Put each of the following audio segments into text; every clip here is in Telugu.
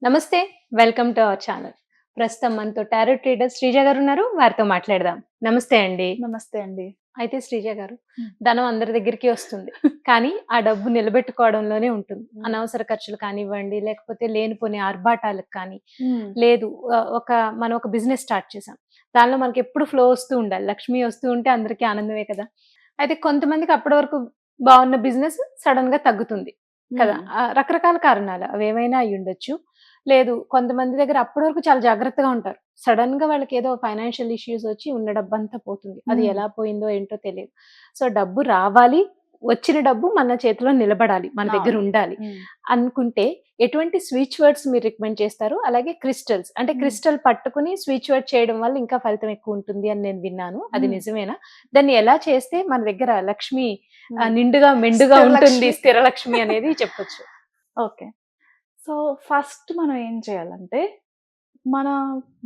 నమస్తే. Welcome to our channel. ప్రస్తుతం మనతో టారో ట్రేడర్ శ్రీజ గారు ఉన్నారు. వారితో మాట్లాడదాం. నమస్తే అండి. నమస్తే అండి. అయితే శ్రీజ గారు, హ్మ్. ధనం అందరి దగ్గరికి వస్తుంది. కానీ ఆ డబ్బు నిలబెట్టుకోవడంలోనే ఉంటుంది. అనవసర ఖర్చులు కానివ్వండి, లేకపోతే లేనిపోని ఆర్భాటాలకు కానీ, హ్మ్. లేదు మనం ఒక బిజినెస్ స్టార్ట్ చేసాం. దానిలో మనకెప్పుడు ఫ్లో వస్తూ ఉండాలి. లక్ష్మి వస్తూ ఉంటే అందరికీ ఆనందమే కదా! అయితే కొంతమందికి అప్పటి వరకు బావున్న బిజినెస్ సడెన్‌గా తగ్గుతుంది కదా! హ్మ్. రకరకాల కారణాలు అవేవైనా అయ్యుండొచ్చు. లేదు కొంతమంది దగ్గర అప్పటి వరకు చాలా జాగ్రత్తగా ఉంటారు. సడెన్‌గా వాళ్ళకేదో ఫైనాన్షియల్ ఇష్యూస్ వచ్చి ఉన్న డబ్బంతా పోతుంది. అది హ్మ్. ఎలా పోయిందో ఏంటో తెలీదు. సో, డబ్బు రావాలి, వచ్చిన డబ్బు మన చేతిలో నిలబడాలి, మన దగ్గర అవును. ఉండాలి హ్మ్. అనుకుంటే ఎటువంటి స్విచ్ వర్డ్స్ మీరు రికమెండ్ చేస్తారు? అలాగే క్రిస్టల్స్ అంటే హ్మ్. క్రిస్టల్ పట్టుకొని స్విచ్ వర్డ్ చేయడం వల్ల ఇంకా ఫలితం ఎక్కువుంటుంది అని నేను విన్నాను. అది హ్మ్. నిజమేనా? దాన్ని ఎలా చేస్తే మన దగ్గర లక్ష్మి హ్మ్. నిండుగా మెండుగా ఉంటుంది, స్థిరలక్ష్మి. స్థిరలక్ష్మి అనేది చెప్పొచ్చు? ఓకే. సో, ఫస్ట్ మనం ఏం చేయాలంటే, మన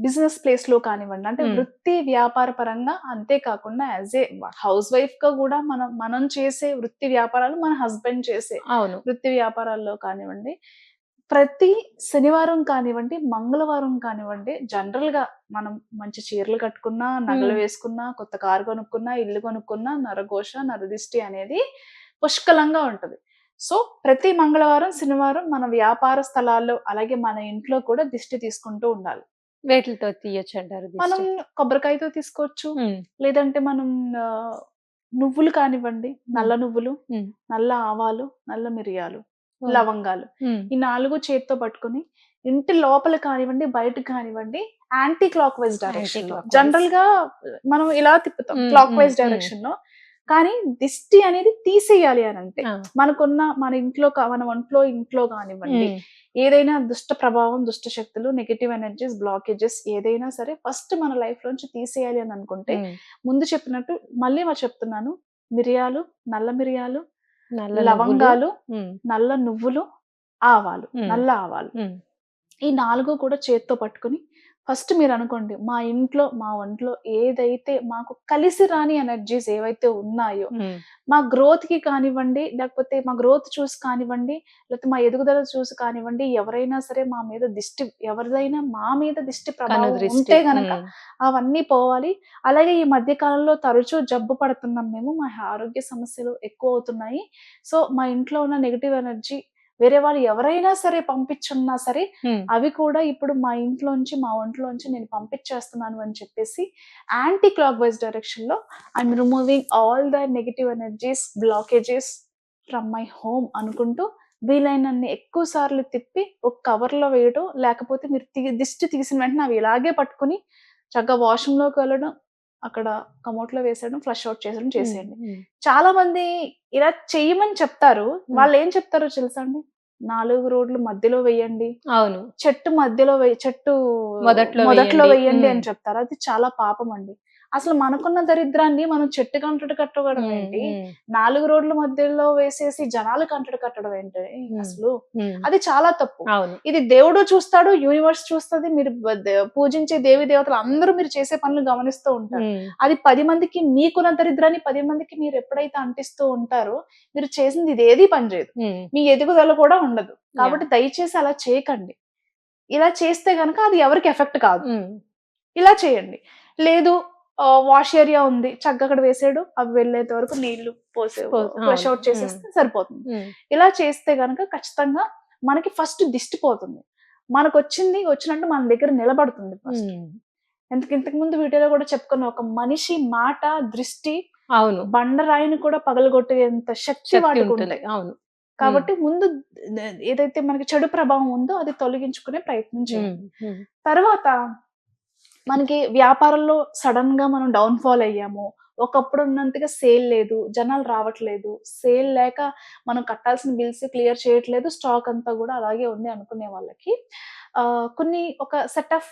బిజినెస్ ప్లేస్‌లో కానివ్వండి, అంటే హ్మ్. వృత్తి, వ్యాపార పరంగా అంతే కాకుండా యాస్ ఏ హౌస్ వైఫ్‌గా గూడా మనం చేసే వృత్తి వ్యాపారాలు, మన హస్బెండ్ చేసే అవును. వృత్తి వ్యాపారాల్లో కానివ్వండి, ప్రతి శనివారం కానివ్వండి, మంగళవారం కానివ్వండి, జనరల్‌గా మనం మంచి చీరలు కట్టుకున్నా, నగలు హ్మ్. వేసుకున్నా, కొత్త కారు కొనుక్కున్నా, ఇల్లు కొనుక్కున్నా, నరఘోష, నరదిష్టి అనేది పుష్కలంగా ఉంటది. సో, ప్రతి మంగళవారం, శనివారం మన వ్యాపార స్థలాల్లో, అలాగే మన ఇంట్లో కూడా దిష్టి తీసుకుంటూ ఉండాలి. వేటిలతో తీయొచ్చంటారు మనం దిష్టి? కొబ్బరికాయతో తీసుకోవచ్చు. హ్మ్. లేదంటే మనం ఆహ్, నువ్వులు కానివ్వండి, హ్మ్. నల్ల నువ్వులు, హ్మ్. నల్ల ఆవాలు, నల్ల మిరియాలు, ఓహ్! లవంగాలు. హ్మ్. ఈ 4 చేత్తో పట్టుకొని ఇంటి లోపల కానివ్వండి, బయట కానివ్వండి యాంటీ క్లాక్ వైస్ యాంటీ డైరెక్షన్‌లో. Clockwise. జనరల్‌గా మనం ఇలా తిప్పుతాం హ్మ్. క్లాక్ హ్మ్. వైస్ హ్మ్. డైరెక్షన్‌లో. కానీ దిష్టి అనేది తీసేయాలి అనంటే. ఆ! మన ఇంట్లో మన ఇంట్లో గానివ్వండి, హ్మ్. ఏదైనా దుష్ట ప్రభావం, దుష్ట శక్తులు, నెగెటివ్ ఎనర్జీస్, బ్లాకేజెస్ ఏదైనా సరే ఫస్ట్ మన లైఫ్‌లోంచి తీసేయాలి అని అనుకుంటే, హ్మ్. ముందు చెప్పినట్టు మళ్ళీ చెప్తున్నాను. మిరియాలు, నల్ల మిరియాలు, నల్ల నువ్వులు. లవంగాలు, హ్మ్. నల్ల నువ్వులు, ఆవాలు, హ్మ్. నల్ల ఆవాలు. హ్మ్. ఈ 4 కూడా చేత్తో పట్టుకొని ఫస్ట్ మీరనుకోండి, మా ఒంట్లో ఏదైతే మాకు కలిసి రాని ఎనర్జీస్ ఏవైతే ఉన్నాయో, హ్మ్. మా గ్రోత్‌కి కానివ్వండి, లేకపోతే మా గ్రోత్ చూసి కానివ్వండి, లేకపోతే మా ఎదుగుదల చూసి కానివ్వండి, ఎవరిదైనా మా మీద దిష్టి ప్రభావం కనుదృష్టి. ఉంటే గనక హ్మ్. అవన్నీ పోవాలి. అలాగే ఈ మధ్య కాలంలో తరచూ జబ్బు పడుతున్నాం మేము. మా ఆరోగ్య సమస్యలు ఎక్కువవుతున్నాయి. సో, మా ఇంట్లో ఉన్న నెగెటివ్ ఎనర్జీ వేరే వాళ్ళు ఎవరైనా సరే పంపించున్నా సరే, హ్మ్. అవి కూడా ఇప్పుడు మా ఒంట్లోంచి నేను పంపించేస్తున్నాను అని చెప్పేసి, యాంటీ క్లాక్ వైస్ డైరెక్షన్‌లో I'm removing all the negative energies, blockages from my home అనుకుంటూ వీలైనన్ని ఎక్కువ సార్లు తిప్పి ఒక కవర్‌లో వేయడం, లేకపోతే మీరు దిష్టి తీసిన వెంటనే అవి ఇలాగే పట్టుకొని చక్కగా వాష్‌రూమ్‌లోకి వెళ్ళడం, అక్కడ కమోడ్‌లో వేసేయడం, ఫ్లష్ ఔట్ చేసేయడం హ్మ్. చేసేయండి. హ్మ్. చాలా మంది ఇలా చెయ్యమని చెప్తారు. హ్మ్. వాళ్ళేం చెప్తారో తెలుసా అండి? 4 రోడ్లు మధ్యలో వెయ్యండి. అవును. చెట్టు మొదట్లో మొదట్లో వెయ్యండి. వెయ్యండి హ్మ్. అని చెప్తారు. అది చాలా పాపమండి. అసలు మనకున్న దరిద్రాన్ని మనం చెట్టుకి అంటడు కట్టడం హ్మ్. ఏంటి? హ్మ్. 4 రోడ్ల మధ్యలో వేసేసి జనాలకి అంటడు కట్టడం ఏంటి హ్మ్. అసలు? హ్మ్. అది చాలా తప్పు. అవును. ఇది దేవుడు చూస్తాడు, యూనివర్స్ చూస్తది. మీరు పూజించే దేవి దేవతలు అందరూ మీరు చేసే పనులు గమనిస్తూ ఉంటారు. హ్మ్. అది 10 మందికి మీకున్న దరిద్రాన్ని 10 మందికి మీరెప్పుడైతే అంటిస్తూ ఉంటారో, మీరు చేసింది ఇదేది పనిచేయదు. హ్మ్. మీ ఎదుగుదల కూడా ఉండదు. యాహ్! కాబట్టి దయచేసి అలా చేయకండి. ఇలా చేస్తే గనక అది ఎవరికీ ఎఫెక్ట్ కాదు. హ్మ్. ఇలా చేయండి. లేదు వాష్ ఏరియా ఉంది. చక్కగా అక్కడ వేసేయడం. అవి వెళ్ళేంత వరకు నీళ్లు పోసి ఫ్లష్ అవును. ఔట్ హ్మ్. చేసేస్తే సరిపోతుంది. హ్మ్. ఇలా చేస్తే గనక ఖచ్చితంగా మనకి ఫస్ట్ దిష్టి పోతుంది. వచ్చినట్టు మన దగ్గర నిలబడుతుంది ఫస్ట్. హ్మ్. ఇంతకు ముందు వీడియోలో కూడా చెప్పుకున్న ఒక మనిషి మాట, దృష్టి అవును. బండరాయిని కూడా పగలగొట్టేంత శక్తి శక్తి ఉంటుంది. వాటికుంటాయి. అవును. హ్మ్. కాబట్టి ముందు ఏదైతే మనకి చెడు ప్రభావం ఉందో అది తొలగించుకునే ప్రయత్నం హ్మ్. చేయండి. హ్మ్. తర్వాత మనకి వ్యాపారంలో సడెన్‌గా మనం డౌన్ ఫాల్ అయ్యాము. ఒకప్పుడు ఉన్నంతగా సేల్ లేదు. జనాలు రావట్లేదు. సేల్ లేక మనం కట్టాల్సిన బిల్స్ క్లియర్ చేయట్లేదు. స్టాక్ అంతా గూడా అలాగే ఉంది అనుకునే వాళ్ళకి ఒక సెట్ ఆఫ్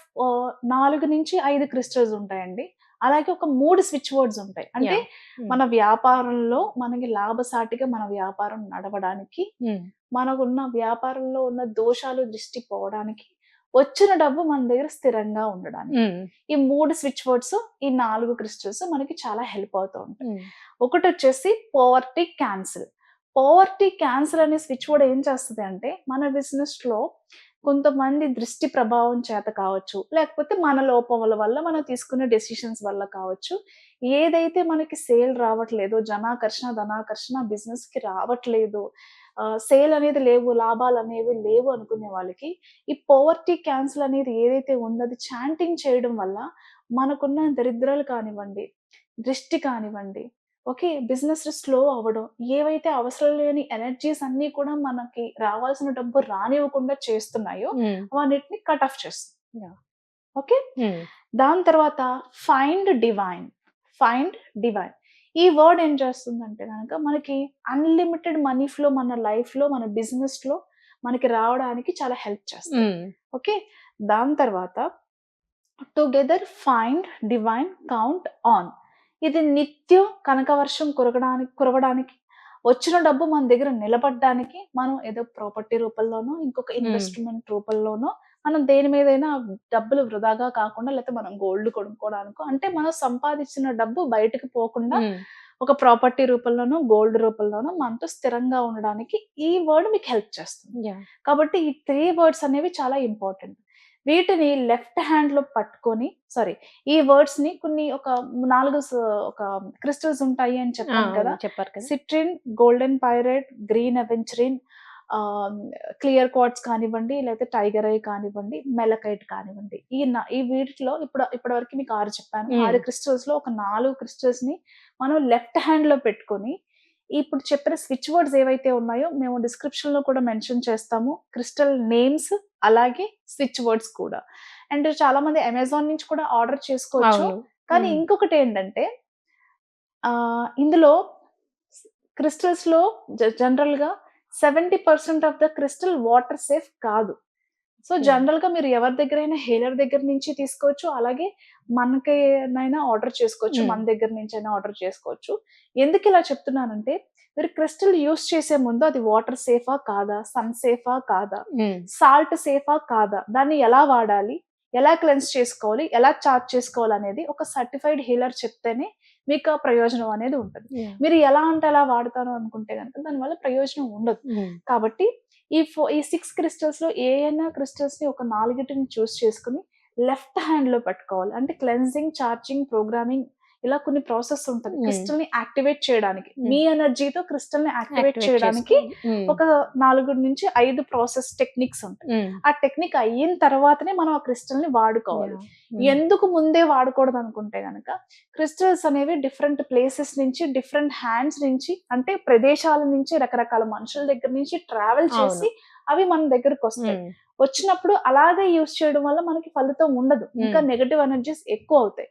4-5 క్రిస్టల్స్ ఉంటాయండి. అలాగే ఒక 3 స్విచ్ వర్డ్స్ ఉంటాయి. అంటే యాహ్! హ్మ్. మన వ్యాపారంలో మనకి లాభసాటిగా మన వ్యాపారం నడవడానికి, హ్మ్. మనకున్న వ్యాపారంలో ఉన్న దోషాలు దృష్టి పోవడానికి, వచ్చిన డబ్బు మన దగ్గర స్థిరంగా ఉండడానికి. హ్మ్. ఈ 3 స్విచ్ వర్డ్స్, ఈ 4 క్రిస్టల్స్ మనకి చాలా హెల్ప్ అవుతూ ఉంటాయి. హ్మ్. ఒకటొచ్చేసి పోవర్టీ క్యాన్సిల్. పవర్టీ క్యాన్సర్ అనే స్విచ్ వర్డ్ ఏం చేస్తది అంటే, మన బిజినెస్‌లో కొంతమంది దృష్టి ప్రభావం చేత కావచ్చు, లేకపోతే మన లోపముల వల్ల మనం తీసుకున్న డెసిషన్స్ వల్ల కావచ్చు. ఏదైతే మనకి సేల్ రావట్లేదో, జనాకర్షణ, ధనాకర్షణ బిజినెస్‌కి రావట్లేదు, సేల్ అనేది లేవు, లాభాలనేవి లేవు అనుకునే వాళ్ళకి, ఈ పవర్టీ క్యాన్సర్ అనేది ఏదైతే ఉందో అది చాంటింగ్ చేయడం వల్ల మనకున్న దరిద్రాలు కానివ్వండి, దృష్టి కానివ్వండి, ఓకే. బిజినెస్ స్లో అవ్వడం, ఏవైతే అవసరం లేని ఎనర్జీస్ అన్నీ కూడా మనకి రావాల్సిన డబ్బు రానివ్వకుండా చేస్తున్నాయో, అవన్నిటిని కట్ ఆఫ్ చేస్తుంది. యాహ్! ఓకే. దాని తర్వాత ఫైండ్ డివైన్. Find divine. ఈ వర్డ్ ఏం చేస్తుందంటే గనక మనకి అన్‌లిమిటెడ్ మనీ ఫ్లో మన లైఫ్‌లో, మన బిజినెస్‌లో మనకి రావడానికి చాలా హెల్ప్ చేస్తుంది. ఓకే. దాని తర్వాత together find divine count on. ఇది నిత్యం కనకవర్షం కురవడానికి, వచ్చిన డబ్బు మన దగ్గర నిలబడడానికి మనం ఏదో ప్రాపర్టీ రూపంలోనో, ఇంకొక ఇన్వెస్ట్‌మెంట్ రూపంలోనో మనం దేని మీదైనా డబ్బులు వృధాగా కాకుండా, లేకపోతే మనం గోల్డ్ కొనుక్కోవడానికో, అంటే మనం సంపాదించిన డబ్బు బయటకి పోకుండా ఒక ప్రాపర్టీ రూపంలోనో, గోల్డ్ రూపంలోనో మనతో స్థిరంగా ఉండడానికి ఈ వర్డ్ మీకు హెల్ప్ చేస్తుంది. యాహ్! కాబట్టి ఈ 3 వర్డ్స్ అనేవి చాలా ఇంపార్టెంట్. వీటిని లెఫ్ట్ హ్యాండ్‌లో పట్టుకొని ఈ వర్డ్స్‌ని కొన్ని ఒక 4 ఒక క్రిస్టల్స్ ఉంటాయి అని చెప్పాను కదా! చెప్పారు కదా! సిట్రిన్, golden pyrite, green అవెంచరిన్, clear quartz కానివ్వండి, లేకపోతే టైగర్ ఐ కానివ్వండి, మెలకైట్ కానివ్వండి. ఈ వీటిలో ఇప్పటివరకు మీకు 6 చెప్పాను. 6 క్రిస్టల్స్‌లో ఒక 4 క్రిస్టల్స్‌ని మనం లెఫ్ట్ హ్యాండ్‌లో పెట్టుకొని, ఇప్పుడు చెప్పిన స్విచ్ వర్డ్స్ ఏవైతే ఉన్నాయో మేము డిస్క్రిప్షన్‌లో కూడా మెన్షన్ చేస్తాము. క్రిస్టల్ నేమ్స్, అలాగే స్విచ్ వర్డ్స్ కూడా. అండ్ చాలా మంది అమెజాన్ నుంచి కూడా ఆర్డర్ చేసుకోవచ్చు. అవును. కానీ ఇంకొకటేంటంటే ఇందులో క్రిస్టల్స్‌లో జనరల్‌గా 70% of the crystal water safe కాదు. సో, జనరల్‌గా మీరు ఎవరి దగ్గరైనా హీలర్ దగ్గర నుంచి తీసుకోవచ్చు. అలాగే మనకేనైనా ఆర్డర్ చేసుకోవచ్చు. మన దగ్గర నుంచైనా ఆర్డర్ చేసుకోవచ్చు. ఎందుకిలా చెప్తున్నానంటే, మీరు క్రిస్టల్ యూజ్ చేసే ముందు అది వాటర్ సేఫా కాదా? సన్ సేఫా కాదా? సాల్ట్ సేఫా కాదా? దాన్ని ఎలా వాడాలి? ఎలా క్లెన్స్ చేసుకోవాలి? ఎలా చార్జ్ చేసుకోవాలనేది ఒక సర్టిఫైడ్ హీలర్ చెప్తేనే మీకు ఆ ప్రయోజనం అనేది ఉంటది. మీరు ఎలా అంటే అలా వాడతాను అనుకుంటే గనుక దానివల్ల ప్రయోజనం ఉండదు. కాబట్టి ఈ 6 క్రిస్టల్స్‌లో ఏయైనా క్రిస్టల్స్‌ని ఒక 4ని చూస్ చేసుకొని లెఫ్ట్ హ్యాండ్‌లో పట్టుకోవాలి. అంటే క్లెన్జింగ్, చార్జింగ్, ప్రోగ్రామింగ్ ఇలా కొన్ని ప్రాసెస్ ఉంటది. క్రిస్టల్‌ని యాక్టివేట్ చేయడానికి. మీ ఎనర్జీతో క్రిస్టల్‌ని యాక్టివేట్ చేయడానికి ఒక 4-5 ప్రాసెస్ టెక్నిక్స్ ఉంటాయి. ఆ టెక్నిక్ అయిన తర్వాతనే మనం ఆ క్రిస్టల్‌ని వాడుకోవాలి. ఎందుకు ముందే వాడకూడదు అనుకుంటే గనక, క్రిస్టల్స్ అనేవి డిఫరెంట్ ప్లేసెస్ నుంచి, డిఫరెంట్ హ్యాండ్స్ నుంచి, అంటే ప్రదేశాల నుంచి, రకరకాల మనుషుల దగ్గర నుంచి ట్రావెల్ చేసి అవి మన దగ్గరకొస్తాయి. వచ్చినప్పుడు అలాగే యూజ్ చేయడం వల్ల మనకి ఫలితం ఉండదు. ఇంకా నెగెటివ్ ఎనర్జీస్ ఎక్కువ అవుతాయి.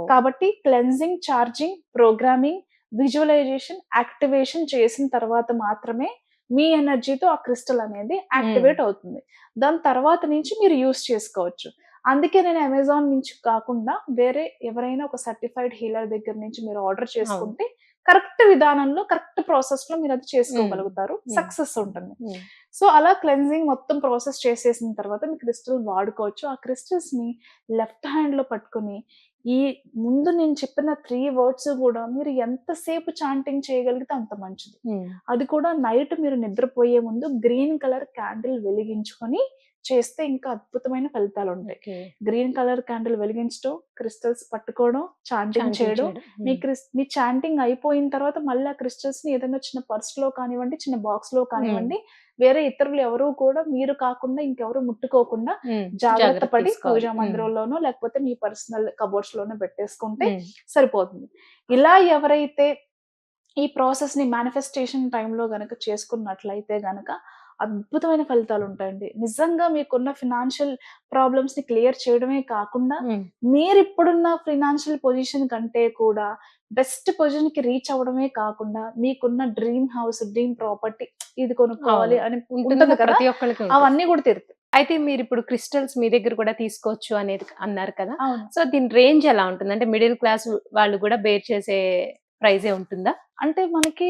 కాబట్టి cleansing, charging, programming, visualisation, activation చేసిన తర్వాత మాత్రమే మీ ఎనర్జీతో ఆ క్రిస్టల్ అనేది యాక్టివేట్ అవుతుంది. దాని తర్వాత నుంచి మీరు యూజ్ చేసుకోవచ్చు. అందుకే నేను అమెజాన్ నుంచి కాకుండా వేరే ఎవరైనా ఒక సర్టిఫైడ్ హీలర్ దగ్గర నుంచి మీరు ఆర్డర్ చేసుకుంటే కరెక్ట్ విధానంలో, కరెక్ట్ ప్రాసెస్‌లో మీరది చేసుకోగలుగుతారు. సక్సెస్ ఉంటుంది. సో, అలా క్లెన్జింగ్ మొత్తం ప్రాసెస్ చేసేసిన తర్వాత మీ క్రిస్టల్ వాడుకోవచ్చు. ఆ క్రిస్టల్స్‌ని లెఫ్ట్ హ్యాండ్‌లో పట్టుకొని, ఈ ముందు నేను చెప్పిన 3 వర్డ్స్ గూడా మీరు ఎంతసేపు చాంటింగ్ చేయగలిగితే అంత మంచిది. అది కూడా నైట్ మీరు నిద్రపోయే ముందు గ్రీన్ కలర్ క్యాండిల్ వెలిగించుకొని చేస్తే ఇంకా అద్భుతమైన ఫలితాలుంటాయి. గ్రీన్ కలర్ క్యాండిల్ వెలిగించడం, క్రిస్టల్స్ పట్టుకోవడం, చాంటింగ్ చేయడం. మీ చాంటింగ్ అయిపోయిన తర్వాత మళ్ళీ ఆ క్రిస్టల్స్‌ని ఏదైనా చిన్న పర్స్‌లో కానివ్వండి, చిన్న బాక్స్‌లో కానివ్వండి, వేరే ఇతరులు ఎవరు కూడా మీరు కాకుండా ఇంకెవరు ముట్టుకోకుండా జాగ్రత్త పడి పూజా మందిరంలోనో, లేకపోతే మీ పర్సనల్ కబోర్డ్స్‌లోనో పెట్టేసుకుంటే సరిపోతుంది. ఇలా ఎవరైతే ఈ ప్రాసెస్‌ని మేనిఫెస్టేషన్ టైమ్‌లో గనక చేసుకున్నట్లయితే గనక అద్భుతమైన ఫలితాలుంటాయండి. నిజంగా మీకున్న ఫినాన్షియల్ ప్రాబ్లమ్స్‌ని క్లియర్ చేయడమే కాకుండా, మీరిప్పుడున్న ఫినాన్షియల్ పొజిషన్ కంటే కూడా బెస్ట్ పొజిషన్‌కి రీచ్ అవ్వడమే కాకుండా, మీకున్న డ్రీమ్ హౌస్, డ్రీమ్ ప్రాపర్టీ ఇది కొనుక్కోవాలి అని ఉంటుంది కదా! ప్రతి ఒక్కళ్ళకి అవన్నీ కూడా తీరుతాయి. అయితే మీరిప్పుడు క్రిస్టల్స్ మీ దగ్గర కూడా తీసుకోవచ్చు అనేది అన్నారు కదా! అవును. సో, దీని రేంజ్ ఎలా ఉంటుంది? అంటే మిడిల్ క్లాస్ వాళ్ళు కూడా బేర్ చేసే ప్రైజే ఉంటుందా? అంటే మనకి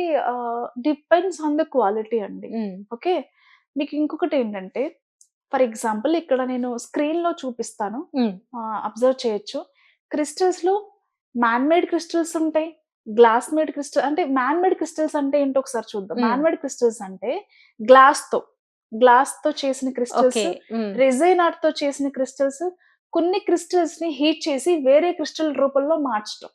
డిపెండ్స్ ఆన్ ద క్వాలిటీ అండి. ఓకే. మీకు ఇంకొకటేంటంటే, ఫర్ ఎగ్జాంపుల్ ఇక్కడ నేను స్క్రీన్‌లో చూపిస్తాను. అబ్జర్వ్ చేయొచ్చు. క్రిస్టల్స్‌లో మ్యాన్ మేడ్ క్రిస్టల్స్ ఉంటాయి. గ్లాస్ మేడ్ క్రిస్టల్ అంటే మ్యాన్ మేడ్ క్రిస్టల్స్ అంటే ఏంటో ఒకసారి చూద్దాం. Hmm. మ్యాన్ మేడ్ క్రిస్టల్స్ అంటే గ్లాస్ తో చేసిన క్రిస్టల్స్, ఓకే. రెజైన్ ఆర్ట్ తో చేసిన క్రిస్టల్స్, కొన్ని క్రిస్టల్స్ ని హీట్ చేసి వేరే క్రిస్టల్ రూపంలో మార్చడం.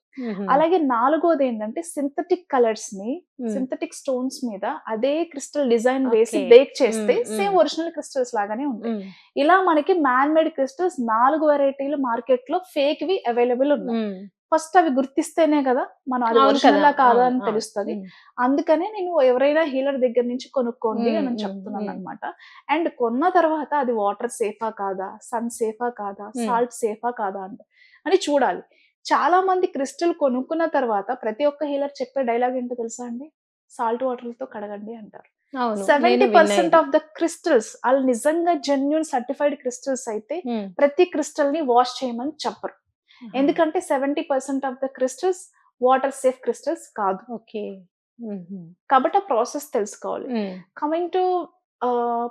అలాగే నాలుగోది ఏంటంటే సింథటిక్ కలర్స్ ని సింథటిక్ స్టోన్స్ మీద అదే క్రిస్టల్ డిజైన్ వేసి Okay. బేక్ చేస్తే Mm, mm. Same original crystals లాగానే ఉంటాయి. ఇలా మనకి మ్యాన్ మేడ్ క్రిస్టల్స్ 4 వెరైటీలు మార్కెట్ లో ఫేక్ వి అవైలబుల్ ఉన్నాయి. ఫస్ట్ అవి గుర్తిస్తేనే కదా మనం అది ఒరిజినల్ కాదా అని తెలుస్తుంది. అందుకనే నేను ఎవరైనా హీలర్ దగ్గర నుంచి కొనుక్కోండి అని చెప్తున్నాను అనమాట. అండ్ కొన్న తర్వాత అది వాటర్ సేఫా కాదా, సన్ సేఫా కాదా, సాల్ట్ సేఫా కాదా అని చూడాలి. చాలా మంది క్రిస్టల్ కొనుక్కున్న తర్వాత ప్రతి ఒక్క హీలర్ చెప్పే డైలాగ్ ఏంటో తెలుసా అండి? సాల్ట్ వాటర్ తో కడగండి అంటారు. 70% ఆఫ్ ద క్రిస్టల్స్ వాళ్ళు నిజంగా జెన్యూన్ సర్టిఫైడ్ క్రిస్టల్స్ అయితే ప్రతి క్రిస్టల్ ని వాష్ చేయమని చెప్పరు. ఎందుకంటే 70% of the crystals water safe crystals కాదు. ఓకే. కాబట్టి ఆ ప్రాసెస్ తెలుసుకోవాలి. కమింగ్ టు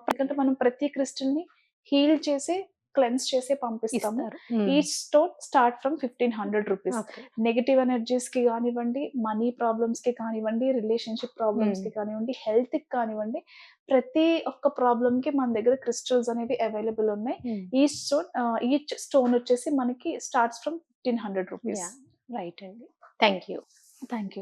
ఎందుకంటే మనం ప్రతి క్రిస్టల్ ని హీల్ చేసి క్లెన్స్ చేసి పంపిస్తాము. Each stone start from 1500 rupees. Negative energies కి కానివ్వండి, మనీ ప్రాబ్లమ్స్ కి కానివ్వండి, రిలేషన్షిప్ ప్రాబ్లమ్స్ కి కానివ్వండి, హెల్త్ కి కానివ్వండి, ప్రతి ఒక్క ప్రాబ్లమ్ కి మన దగ్గర క్రిస్టల్స్ అనేవి అవైలబుల్ ఉన్నాయి. ఈచ్ స్టోన్ వచ్చేసి మనకి స్టార్ట్స్ ఫ్రమ్ 1500 రూపీస్. రైట్ అండి. Thank you.